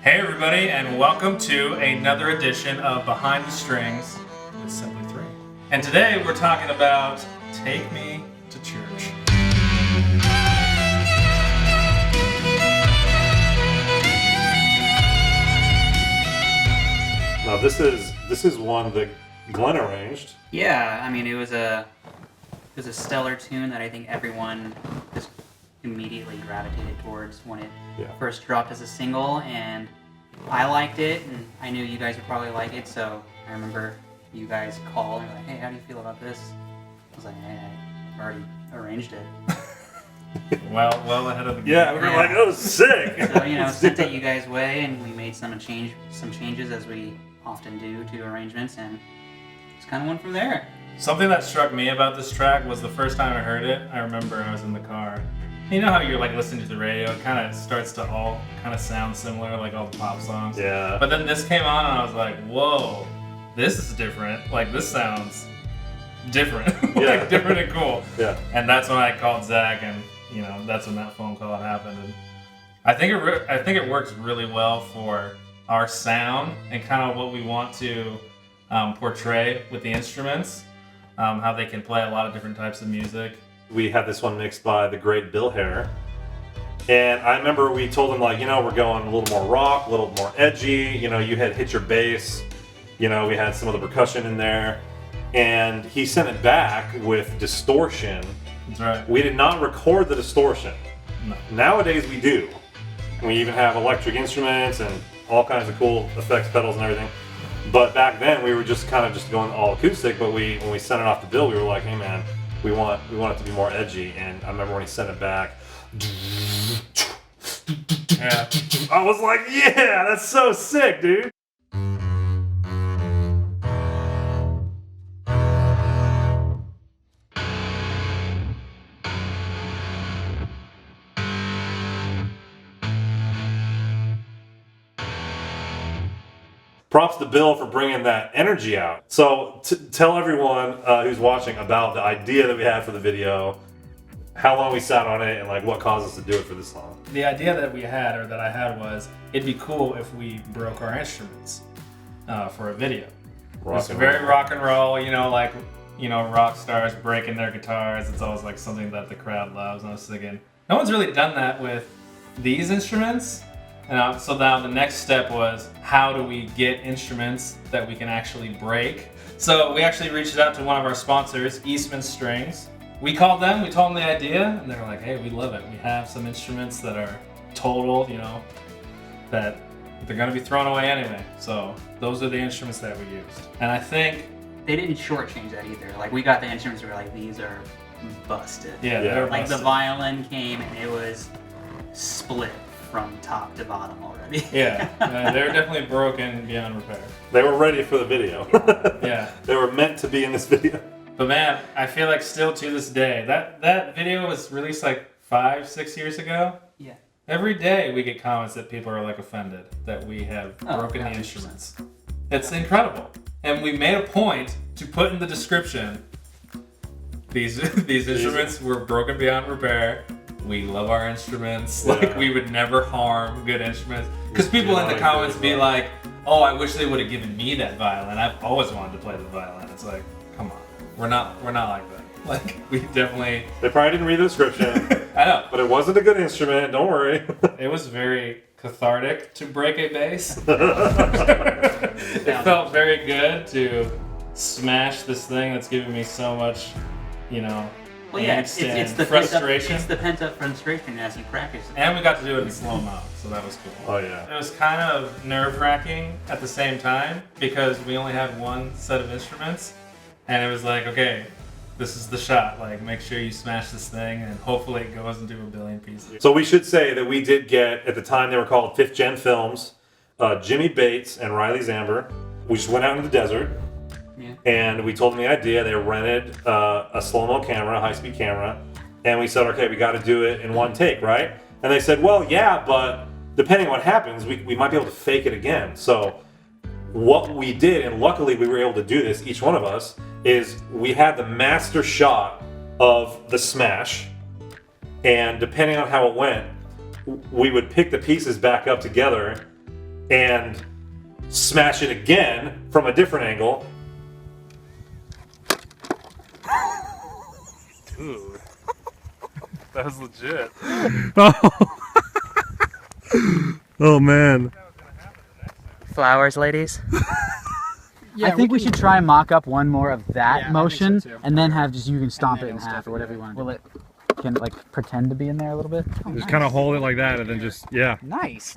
Hey everybody, and welcome to another edition of Behind the Strings with Simply 3. And today we're talking about Take Me to Church. Now this is one that Glenn arranged. Yeah, I mean it was a stellar tune that I think everyone just immediately gravitated towards when it first dropped as a single, and I liked it, and I knew you guys would probably like it, so I remember you guys called and were like, hey, how do you feel about this? I was like, hey, I already arranged it. well ahead of the game. Yeah, we were like, oh, sick! So, sent it you guys' way, and we made some changes as we often do to arrangements, and just kind of went from there. Something that struck me about this track was the first time I heard it, I remember I was in the car. You know how you're like listening to the radio, it kind of starts to all kind of sound similar, like all the pop songs. Yeah. But then this came on and I was like, whoa, this is different. Like this sounds different. Like different and cool. Yeah. And that's when I called Zach, and that's when that phone call happened. And I think it works really well for our sound and kind of what we want to portray with the instruments, how they can play a lot of different types of music. We had this one mixed by the great Bill Hare. And I remember we told him, like, we're going a little more rock, a little more edgy. You had hit your bass. We had some of the percussion in there. And he sent it back with distortion. That's right. We did not record the distortion. No. Nowadays we do. We even have electric instruments and all kinds of cool effects pedals and everything. But back then we were just kind of just going all acoustic. But when we sent it off to Bill, we were like, hey man, we want it to be more edgy. And I remember when he sent it back, Yeah. I was like, yeah, that's so sick, dude. Props to Bill for bringing that energy out. So tell everyone who's watching about the idea that we had for the video, how long we sat on it, and like what caused us to do it for this long. The idea that I had was it'd be cool if we broke our instruments for a video. It's very rock and roll, rock stars breaking their guitars. It's always like something that the crowd loves. And I was thinking, no one's really done that with these instruments. And so now the next step was, how do we get instruments that we can actually break? So we actually reached out to one of our sponsors, Eastman Strings. We called them, we told them the idea, and they were like, hey, we love it. We have some instruments that are total, that they're gonna be thrown away anyway. So those are the instruments that we used. And I think They didn't shortchange that either. Like, we got the instruments, we were like, these are busted. Yeah. They're like busted. The violin came and it was split from top to bottom already. Yeah, they're definitely broken beyond repair. They were ready for the video. Yeah. They were meant to be in this video. But man, I feel like still to this day, that video was released like 5-6 years ago. Yeah. Every day we get comments that people are like offended that we have broken the 100%. instruments. It's incredible. And we made a point to put in the description, these instruments were broken beyond repair. We love our instruments. Yeah. Like, we would never harm good instruments. Because people in the comments be like, oh, I wish they would have given me that violin. I've always wanted to play the violin. It's like, come on. We're not like that. Like, we definitely... They probably didn't read the description. I know. But it wasn't a good instrument, don't worry. It was very cathartic to break a bass. It felt very good to smash this thing that's giving me so much, Well, yeah, it's the frustration. It's the pent-up frustration as you practice. And we got to do it in slow-mo, so that was cool. Oh, yeah. It was kind of nerve-wracking at the same time because we only had one set of instruments, and it was like, okay, this is the shot. Like, make sure you smash this thing, and hopefully it goes into a billion pieces. So we should say that we did get, at the time they were called 5th Gen Films, Jimmy Bates and Riley Zamber. We just went out in the desert. Yeah. And we told them the idea. They rented a slow-mo camera, a high-speed camera, and we said, okay, we got to do it in one take, right? And they said, well, yeah, but depending on what happens, we might be able to fake it again. So what we did, and luckily we were able to do this, each one of us, is we had the master shot of the smash, and depending on how it went, we would pick the pieces back up together and smash it again from a different angle. Dude, that was legit. Oh man. Flowers, ladies. Yeah, I think we should try and mock up one more of that motion, and then have just you can stomp it in half or whatever you want. Will it can like pretend to be in there a little bit? Oh, just kind of hold it like that, and then just Nice.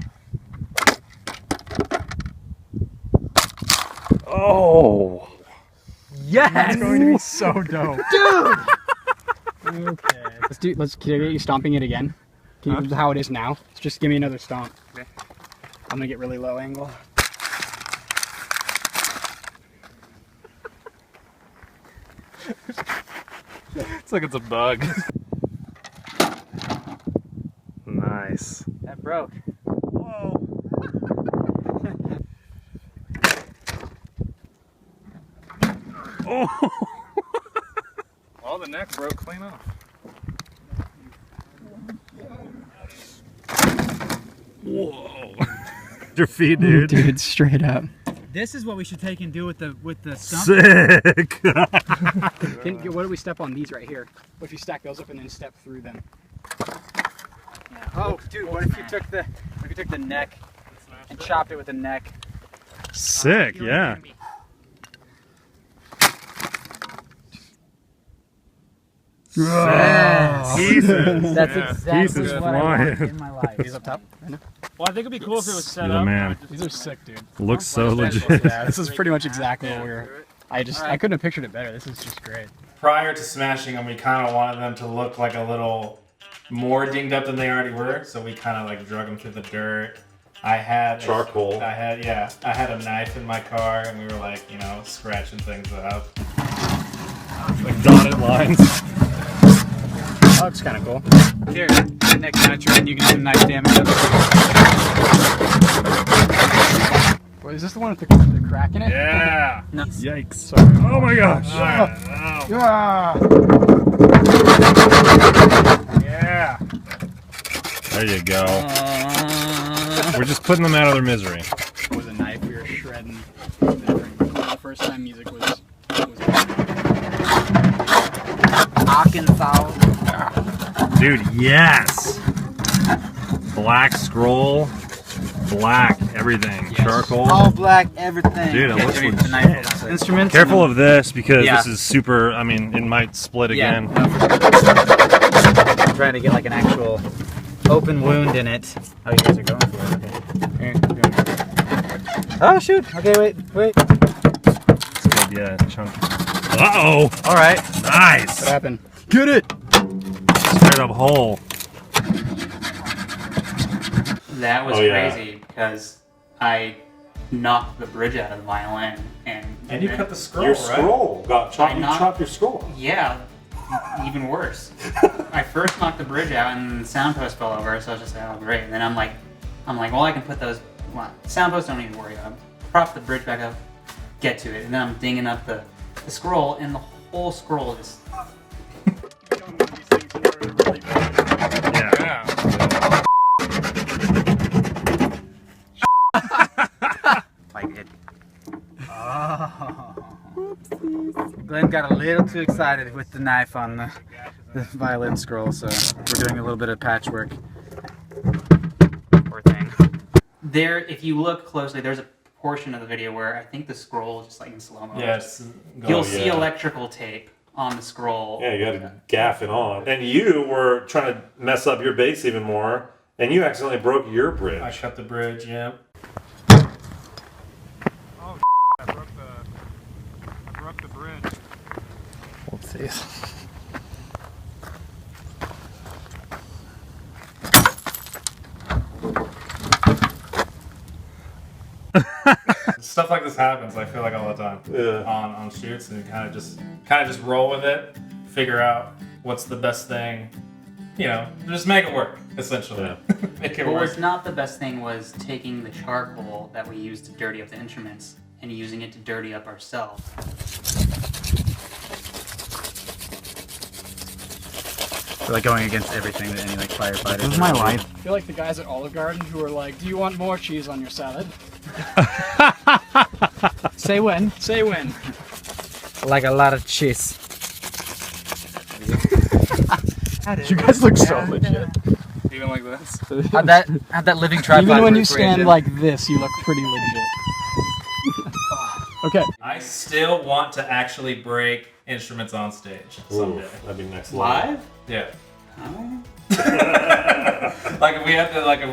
Oh. Yes. That's going to be so dope, Dude. Okay. Can I get you stomping it again? Can you, how it is now? Just give me another stomp. Okay. I'm gonna get really low angle. It's like it's a bug. Nice. That broke. Whoa. Oh. Well, the neck broke clean off. Whoa. Your feet, dude. Dude, straight up. This is what we should take and do with the stump. Sick. What do we step on these right here? What if you stack those up and then step through them? Yeah. Oh, dude, what if you took the neck and chopped it with the neck? Sick, yeah. Yes. Pieces. That's Yeah. exactly Pieces what I want flying. in my life. These up top? Right now? Well, I think it'd be cool if it was set You're the up. man. These are sick, dude. Looks so legit. Yeah, this is pretty much exactly what we were. I couldn't have pictured it better. This is just great. Prior to smashing them, we kind of wanted them to look like a little more dinged up than they already were, so we kind of like drug them through the dirt. I had Charcoal. I had a knife in my car, and we were like, scratching things up. Like dotted lines. Oh, that's kind of cool. Here, Nick, can I try and you can do some knife damage? Well, is this the one with the crack in it? Yeah. No. Yikes. Sorry. Oh my gosh. Yeah. Yeah. There you go. We're just putting them out of their misery. With a knife, we were shredding. The first time music was Arkansas. Dude, yes. Black scroll. Black everything. Yes. Charcoal. All black, everything. Dude, it looks The legit. knife instruments. Careful of this because Yeah. this is super, I mean, it might split again. No, for sure. I'm trying to get like an actual open wound in it. Oh, you guys are going for it. Okay. Here, oh, shoot. Okay, wait. It's good, yeah, chunky. Uh-oh. All right. Nice. What happened? Get it. Straight up hole. That was Oh, yeah. crazy because I knocked the bridge out of the violin and And you then- cut the scroll, Your right? scroll got chopped. You knocked- chopped your scroll. Yeah, even worse. I first knocked the bridge out and the sound post fell over, so I was just like, oh great. And then I'm like, well, I can put those. Well, sound posts don't even worry about. Prop the bridge back up, get to it, and then I'm dinging up the scroll, and the whole scroll just. Yeah. Like it. Oh. Glenn got a little too excited with the knife on the violin scroll, so we're doing a little bit of patchwork. Poor thing. There, if you look closely, there's a portion of the video where I think the scroll is just like in slow-mo. Yes. You'll see electrical tape on the scroll. Yeah, you got to gaff it on. And you were trying to mess up your bass even more, and you accidentally broke your bridge. I cut the bridge, yeah. Oh, I broke the bridge. Let's see. Stuff like this happens, I feel like, all the time. Yeah. On shoots, and you kind of just roll with it, figure out what's the best thing, just make it work, essentially. Yeah. Make it What work. was not the best thing was taking the charcoal that we used to dirty up the instruments and using it to dirty up ourselves. like going against everything that any like firefighter. This is my life. I feel like the guys at Olive Garden who are like, do you want more cheese on your salad? Say when. Say when. Like a lot of cheese. You guys look so legit. Even like this. Have that living tripod. Even when you for stand Jim. like this, you look pretty legit. Okay. I still want to actually break instruments on stage someday. That'd be next level. Live? Yeah. Like if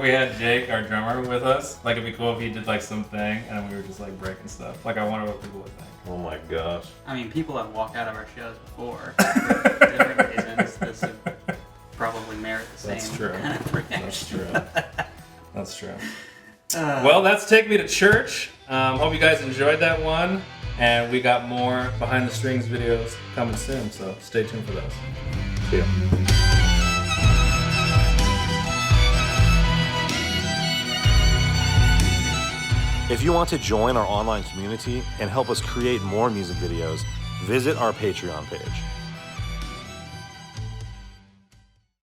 we had Jake, our drummer, with us, like it'd be cool if he did like something and we were just like breaking stuff. Like I wonder what people would think. Oh my gosh. I mean, people have walked out of our shows before for different reasons. This would probably merit the same That's true. kind of reaction. That's true. That's true. Well, that's Take Me to Church. Hope you guys enjoyed that one. And we got more behind the strings videos coming soon, so stay tuned for those. See ya. If you want to join our online community and help us create more music videos, visit our Patreon page.